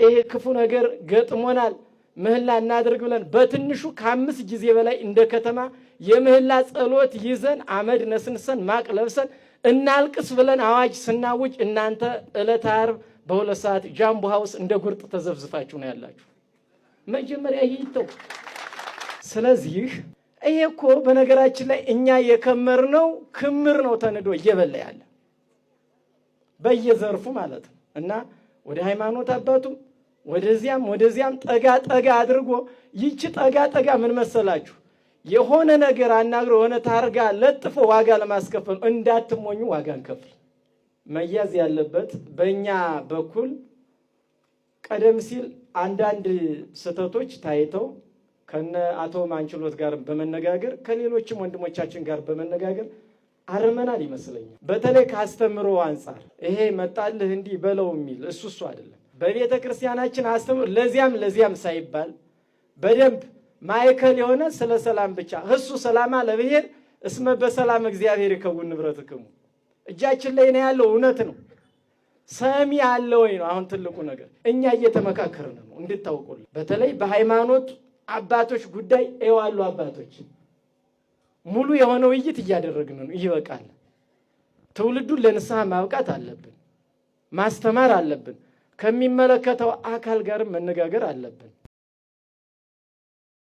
ይሄ ክፉ ነገር ገጥሞናል ምህላ እናድርግ ብለን በትንሹ ከ5 ጊዜ በላይ እንደ ከተማ የምህላ ጸሎት ይዘን አመድ ነስንሰን ማቅ ለብሰን እናልቅስ ብለን አዋጅ ስናውጅ እናንተ ዕለተ ዓርብ በ2 ሰዓት ጃምቦ ሃውስ እንደ ጉርጥ ተዘፍዝፋችሁ ነው ያላችሁ። መጀመሪያ ይይተው። ስለዚህ ይሄ እኮ በነገራችን ላይ እኛ የከመርነው ክምር ነው ተንዶ እየበላ ያለ በየዘርፉ ማለት ነው። እና ወደ ሃይማኖት አባቱ ወደዚያም ጠጋ አድርጎ ይቺ ጠጋ ምን መሰላችሁ? የሆነ ነገር አናግሮ የሆነ ታርጋ ለጥፎ ዋጋ ለማስከፈል እንዳትሞኙ ዋጋ እንከፍል። መያዝ ያለበት በእኛ በኩል ቀደም ሲል አንዳንድ ስህተቶች ታይተው ከነ አቶ ማንችሎት ጋር በመነጋገር ከሌሎችም ወንድሞቻችን ጋር በመነጋገር አርመናል ይመስለኛል። በተለይ ካስተምሮ አንጻር ይሄ መጣልህ እንዲህ በለው የሚል እሱ አይደለም። በቤተ ክርስቲያናችን አስተምሮ ለዚያም ሳይባል በደንብ ማዕከል የሆነ ስለ ሰላም ብቻ እሱ ሰላማ ለብሔር እስመ በሰላም እግዚአብሔር ይከውን ንብረትክሙ እጃችን ላይ ነው ያለው። እውነት ነው። ሰሚ አለ ወይ ነው አሁን ትልቁ ነገር። እኛ እየተመካከርን ነው እንድታውቁልን። በተለይ በሃይማኖት አባቶች ጉዳይ ኤዋሉ አባቶች ሙሉ የሆነ ውይይት እያደረግን ነው። ይበቃል። ትውልዱን ለንስሐ ማብቃት አለብን፣ ማስተማር አለብን። ከሚመለከተው አካል ጋር መነጋገር አለብን።